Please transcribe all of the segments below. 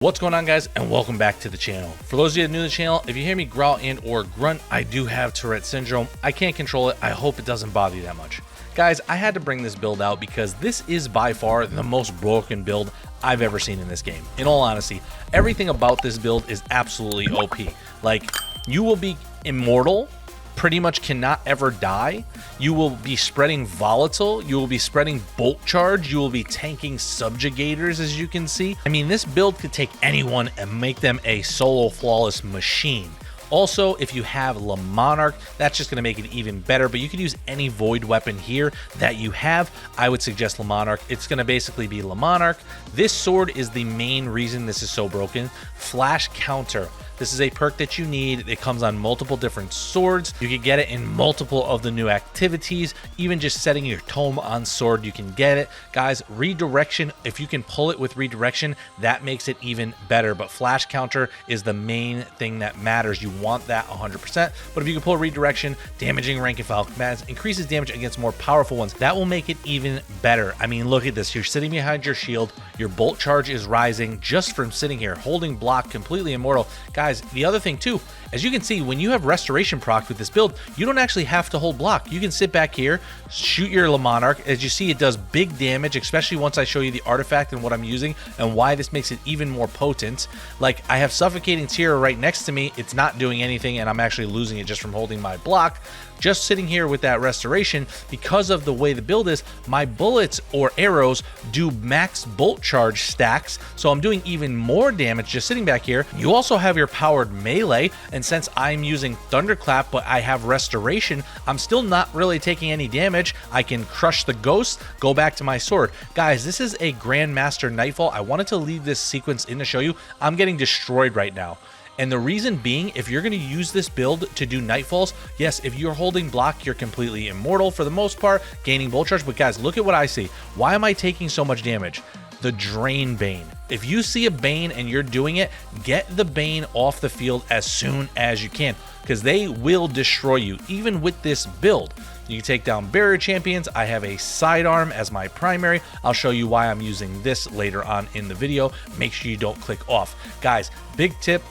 What's going on, guys, and welcome back to the channel. For those of you that are new to the channel, if you hear me growl and or grunt, I do have Tourette Syndrome. I can't control it. I hope it doesn't bother you that much. Guys, I had to bring this build out because this is by far the most broken build I've ever seen in this game. In all honesty, everything about this build is absolutely OP. Like, you will be immortal, pretty much cannot ever die. You will be spreading volatile, you will be spreading bolt charge, you will be tanking subjugators, as you can see. I mean, this build could take anyone and make them a solo flawless machine. Also, if you have Le Monarch, that's just going to make it even better, but you could use any void weapon here that you have. I would suggest Le Monarch. It's going to basically be Le Monarch. This sword is the main reason this is so broken. Flash counter. This is a perk that you need. It comes on multiple different swords. You can get it in multiple of the new activities. Even just setting your tome on sword, you can get it. Guys, redirection, if you can pull it with redirection, that makes it even better. But flash counter is the main thing that matters. You want that 100%. But if you can pull redirection, damaging rank and file commands, increases damage against more powerful ones, that will make it even better. I mean, look at this. You're sitting behind your shield. Your bolt charge is rising just from sitting here, holding block, completely immortal. Guys, the other thing too, as you can see, when you have restoration proc with this build, you don't actually have to hold block. You can sit back here, shoot your Le Monarch. As you see, it does big damage, especially once I show you the artifact and what I'm using and why this makes it even more potent. Like, I have Suffocating Tear right next to me. It's not doing anything, and I'm actually losing it just from holding my block. Just sitting here with that restoration, because of the way the build is, my bullets or arrows do max bolt charge stacks, so I'm doing even more damage just sitting back here. You also have your powered melee, and since I'm using Thunderclap but I have restoration, I'm still not really taking any damage. I can crush the ghost, go back to my sword. Guys, this is a Grandmaster Nightfall. I wanted to leave this sequence in to show you. I'm getting destroyed right now. And the reason being, if you're going to use this build to do Nightfalls, yes, if you're holding block, you're completely immortal for the most part, gaining bolt charge. But guys, look at what I see. Why am I taking so much damage? The Drain Bane. If you see a Bane and you're doing it, get the Bane off the field as soon as you can, because they will destroy you, even with this build. You can take down barrier champions. I have a sidearm as my primary. I'll show you why I'm using this later on in the video. Make sure you don't click off. Guys, big tip.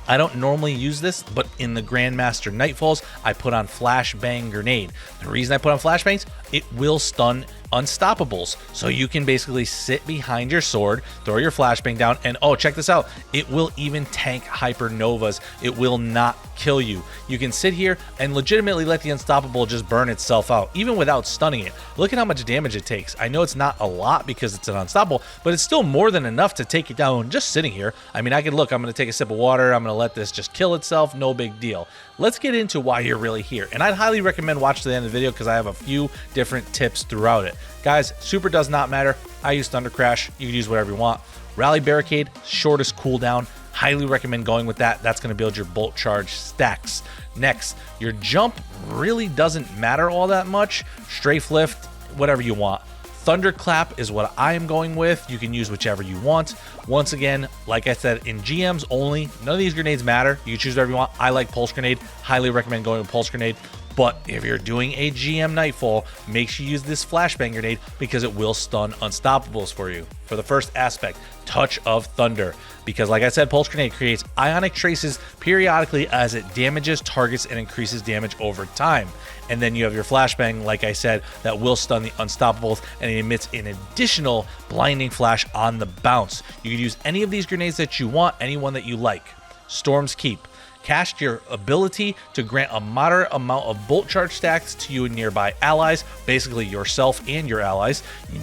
I don't normally use this, but in the Grandmaster Nightfalls, I put on Flashbang Grenade. The reason I put on Flashbangs, it will stun Unstoppables. So you can basically sit behind your sword, throw your flashbang down, and oh, check this out. It will even tank Hypernovas. It will not kill you. You can sit here and legitimately let the Unstoppable just burn itself out, even without stunning it. Look at how much damage it takes. I know it's not a lot because it's an Unstoppable, but it's still more than enough to take it down just sitting here. I mean, I could look, I'm going to take a sip of water. I'm going to let this just kill itself. No big deal. Let's get into why you're really here. And I'd highly recommend watching to the end of the video because I have a few different tips throughout it. Guys, super does not matter. I use Thunder Crash. You can use whatever you want. Rally Barricade, shortest cooldown. Highly recommend going with that. That's going to build your bolt charge stacks. Next, your jump really doesn't matter all that much. Strafe Lift, whatever you want. Thunderclap is what I am going with. You can use whichever you want. Once again, like I said, in GMs only, none of these grenades matter. You can choose whatever you want. I like Pulse Grenade. Highly recommend going with Pulse Grenade. But if you're doing a GM Nightfall, make sure you use this Flashbang Grenade because it will stun Unstoppables for you. For the first aspect, Touch of Thunder. Because like I said, Pulse Grenade creates ionic traces periodically as it damages targets and increases damage over time. And then you have your Flashbang, like I said, that will stun the Unstoppables, and it emits an additional blinding flash on the bounce. You can use any of these grenades that you want, any one that you like. Storm's Keep. Cast your ability to grant a moderate amount of bolt charge stacks to you and nearby allies, basically yourself and your allies.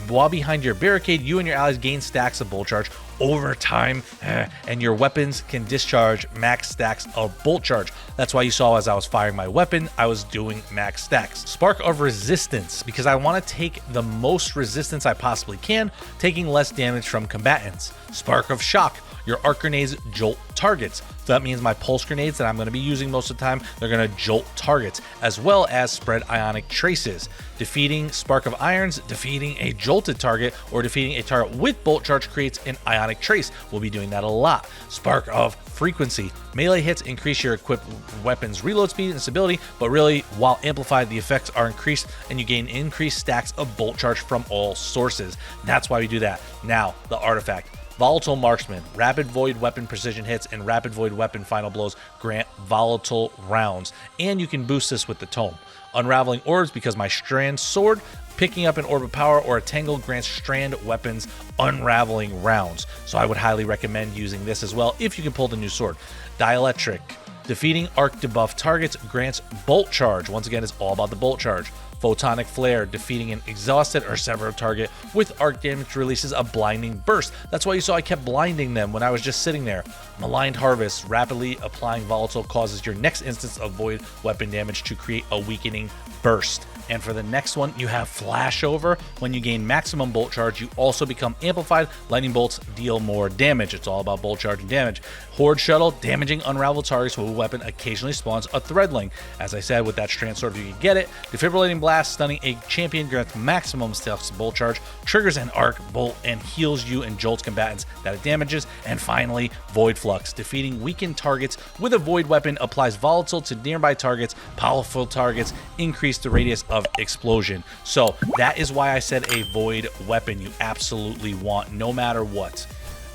While behind your barricade, you and your allies gain stacks of bolt charge over time, and your weapons can discharge max stacks of bolt charge. That's why you saw as I was firing my weapon, I was doing max stacks. Spark of Resistance, because I want to take the most resistance I possibly can, taking less damage from combatants. Spark of Shock. Your arc grenades jolt targets. So that means my pulse grenades that I'm going to be using most of the time, they're going to jolt targets, as well as spread ionic traces. Defeating Spark of Irons, defeating a jolted target, or defeating a target with bolt charge creates an ionic trace. We'll be doing that a lot. Spark of Frequency. Melee hits increase your equipped weapon's reload speed and stability, but really, while amplified, the effects are increased and you gain increased stacks of bolt charge from all sources. That's why we do that. Now, the artifact. Volatile Marksman, Rapid Void Weapon Precision Hits, and Rapid Void Weapon Final Blows grant volatile rounds, and you can boost this with the Tome. Unraveling Orbs, because my Strand Sword, picking up an Orb of Power or a Tangle grants Strand Weapons unraveling rounds. So I would highly recommend using this as well if you can pull the new sword. Dielectric, defeating arc debuff targets grants Bolt Charge. Once again, it's all about the Bolt Charge. Photonic Flare, defeating an exhausted or severed target with arc damage releases a blinding burst. That's why you saw I kept blinding them when I was just sitting there. Maligned Harvest, rapidly applying volatile causes your next instance of void weapon damage to create a weakening burst. And for the next one, you have Flashover. When you gain maximum bolt charge, you also become amplified. Lightning bolts deal more damage. It's all about bolt charge and damage. Horde Shuttle, damaging unraveled targets with a weapon occasionally spawns a Threadling. As I said, with that Strand Sword, you can get it. Defibrillating Blast, stunning a champion grants maximum stealth bolt charge, triggers an arc bolt, and heals you and jolts combatants that it damages. And finally, Void Flux, defeating weakened targets with a void weapon applies volatile to nearby targets. Powerful targets increase the radius of explosion. So that is why I said a void weapon you absolutely want no matter what.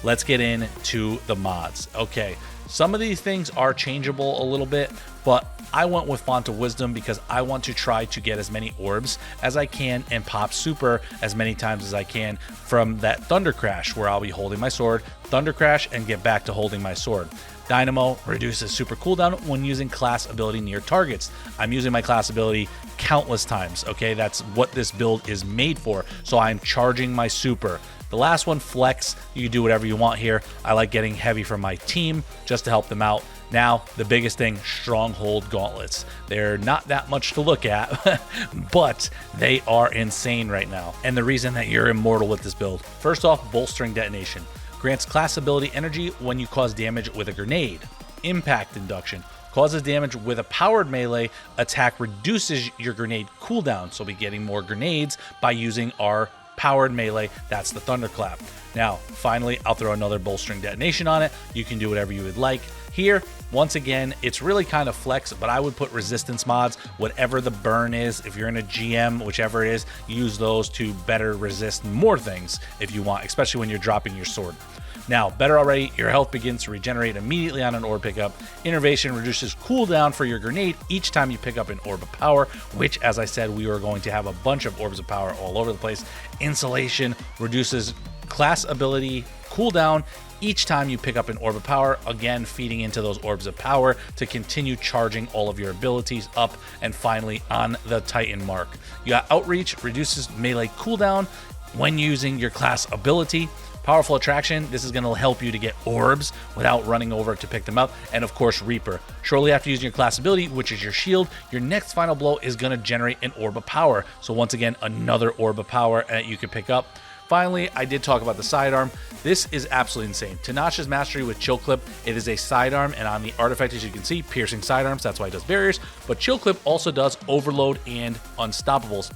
Let's get into the mods. Okay, some of these things are changeable a little bit, but I went with Font of Wisdom because I want to try to get as many orbs as I can and pop super as many times as I can from that Thunder Crash, where I'll be holding my sword, Thunder Crash, and get back to holding my sword. Dynamo reduces super cooldown when using class ability near targets. I'm using my class ability countless times, okay? That's what this build is made for, so I'm charging my super. The last one, Flex, you can do whatever you want here. I like getting heavy for my team just to help them out. Now, the biggest thing, Stronghold Gauntlets. They're not that much to look at, but they are insane right now. And the reason that you're immortal with this build, first off, Bolstering Detonation. Grants class ability energy when you cause damage with a grenade. Impact Induction. Causes damage with a powered melee attack, reduces your grenade cooldown. So we'll be getting more grenades by using our powered melee. That's the Thunderclap. Now, finally, I'll throw another Bolstering Detonation on it. You can do whatever you would like. Here, once again, it's really kind of flex, but I would put resistance mods, whatever the burn is. If you're in a GM, whichever it is, use those to better resist more things if you want, especially when you're dropping your sword. Now, better already, your health begins to regenerate immediately on an orb pickup. Innervation reduces cooldown for your grenade each time you pick up an orb of power, which, as I said, we are going to have a bunch of orbs of power all over the place. Insulation reduces class ability cooldown each time you pick up an orb of power, again feeding into those orbs of power to continue charging all of your abilities up. And finally, on the Titan mark, you got Outreach, reduces melee cooldown when using your class ability. Powerful Attraction, this is going to help you to get orbs without running over to pick them up. And of course, Reaper. Shortly after using your class ability, which is your shield, your next final blow is going to generate an orb of power. So once again, another orb of power that you can pick up. Finally, I did talk about the sidearm. This is absolutely insane. Tanash's Mastery with Chill Clip, it is a sidearm, and on the artifact, as you can see, piercing sidearms, that's why it does barriers, but Chill Clip also does Overload and Unstoppables.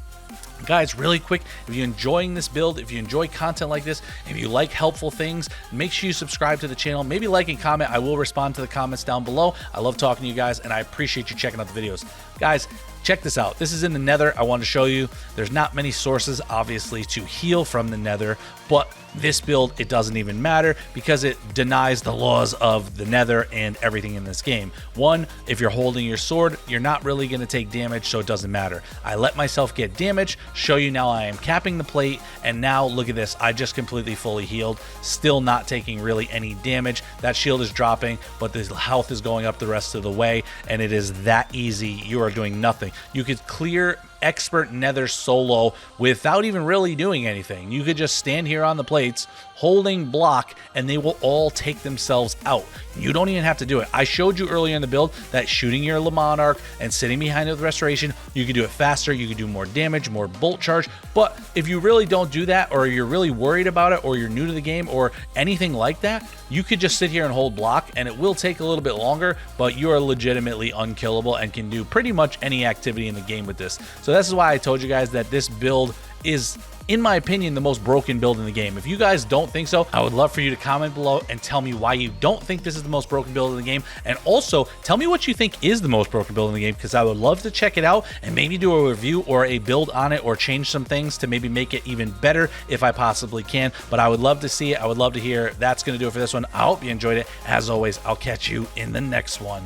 Guys, really quick, if you're enjoying this build, if you enjoy content like this, if you like helpful things, make sure you subscribe to the channel, maybe like and comment. I will respond to the comments down below. I love talking to you guys, and I appreciate you checking out the videos. Guys, check this out. This is in the Nether. I wanted to show you. There's not many sources, obviously, to heal from the Nether, but this build, it doesn't even matter because it denies the laws of the Nether and everything in this game. One, if you're holding your sword, you're not really going to take damage, so it doesn't matter. I let myself get damage, show you now I am capping the plate, and now look at this. I just completely fully healed, still not taking really any damage. That shield is dropping, but the health is going up the rest of the way, and it is that easy. You are doing nothing. You could clear expert Nether solo without even really doing anything. You could just stand here on the plates holding block and they will all take themselves out. You don't even have to do it. I showed you earlier in the build that shooting your Le Monarch and sitting behind it with restoration, you can do it faster, you can do more damage, more bolt charge. But if you really don't do that, or you're really worried about it, or you're new to the game or anything like that, you could just sit here and hold block and it will take a little bit longer, but you are legitimately unkillable and can do pretty much any activity in the game with this. So this is why I told you guys that this build is in my opinion, the most broken build in the game. If you guys don't think so, I would love for you to comment below and tell me why you don't think this is the most broken build in the game. And also, tell me what you think is the most broken build in the game, because I would love to check it out and maybe do a review or a build on it, or change some things to maybe make it even better if I possibly can. But I would love to see it. I would love to hear. That's going to do it for this one. I hope you enjoyed it. As always, I'll catch you in the next one.